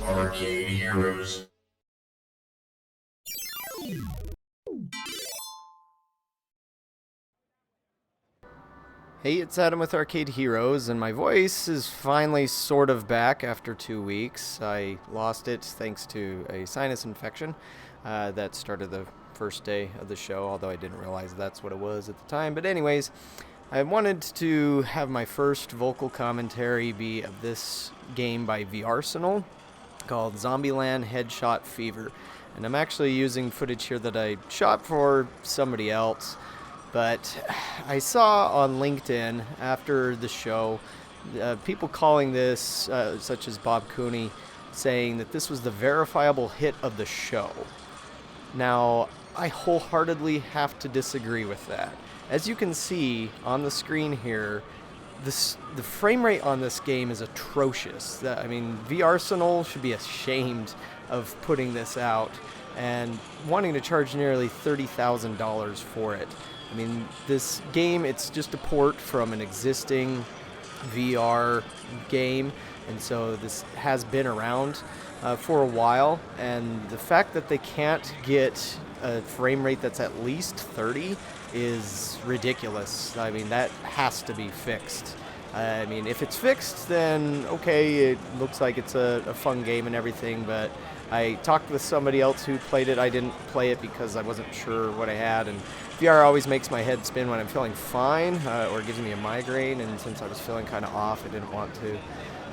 Arcade Heroes. Hey, it's Adam with Arcade Heroes, and my voice is finally sort of back after 2 weeks. I lost it thanks to a sinus infection that started the first day of the show, although I didn't realize that's what it was at the time. But anyways, I wanted to have my first vocal commentary be of this game by Arsenal called Zombieland Headshot Fever. And I'm actually using footage here that I shot for somebody else. But I saw on LinkedIn after the show people calling this, such as Bob Cooney, saying that this was the verifiable hit of the show. Now, I wholeheartedly have to disagree with that. As you can see on the screen here, the frame rate on this game is atrocious. I mean, Arsenal should be ashamed of putting this out and wanting to charge nearly $30,000 for it. I mean, this game, it's just a port from an existing VR game, and so this has been around for a while, and the fact that they can't get a frame rate that's at least 30 is ridiculous. I mean, that has to be fixed. I mean, if it's fixed, then okay, it looks like it's a fun game and everything, but I talked with somebody else who played it. I didn't play it because I wasn't sure what I had, and VR always makes my head spin when I'm feeling fine or gives me a migraine, and since I was feeling kind of off, I didn't want to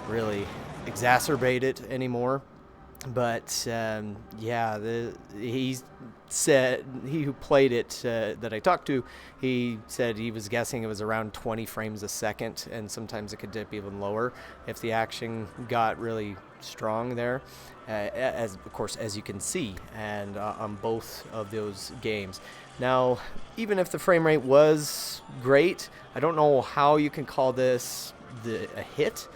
really exacerbate it anymore. But yeah, he who played it that I talked to, he said he was guessing it was around 20 frames a second, and sometimes it could dip even lower if the action got really strong there, as of course as you can see, and on both of those games. Now, even if the frame rate was great, I don't know how you can call this a hit.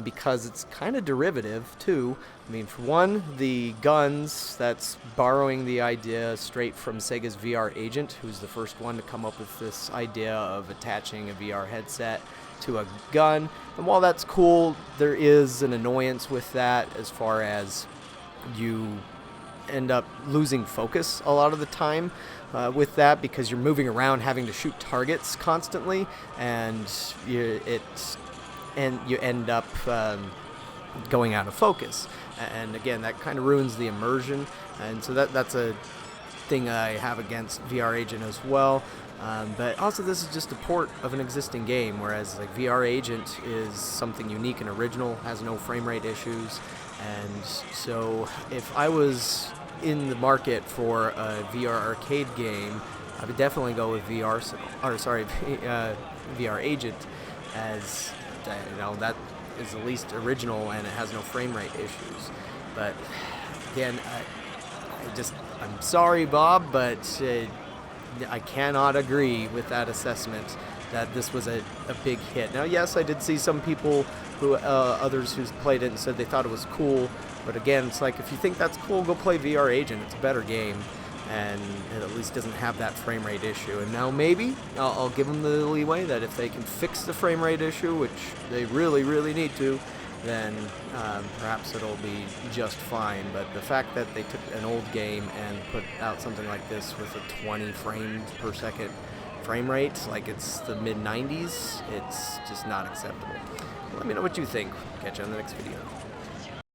Because it's kind of derivative too. I mean, for one, the guns, that's borrowing the idea straight from Sega's VR Agent, who's the first one to come up with this idea of attaching a VR headset to a gun. And while that's cool, there is an annoyance with that as far as you end up losing focus a lot of the time with that, because you're moving around having to shoot targets constantly, and you end up going out of focus. And again, that kind of ruins the immersion. And so that's a thing I have against VR Agent as well. But also, this is just a port of an existing game, whereas like VR Agent is something unique and original, has no frame rate issues. And so if I was in the market for a VR arcade game, I would definitely go with VR Agent, as that is the least original and it has no frame rate issues. But again, I'm sorry, Bob, but I cannot agree with that assessment that this was a big hit. Now, yes, I did see some people others who played it and said they thought it was cool, but again, it's like, if you think that's cool, go play VR Agent. It's a better game, and it at least doesn't have that frame rate issue. And now maybe I'll give them the leeway that if they can fix the frame rate issue, which they really, really need to, then perhaps it'll be just fine. But the fact that they took an old game and put out something like this with a 20 frames per second frame rate, like it's the mid-90s, it's just not acceptable. Let me know what you think. Catch you on the next video.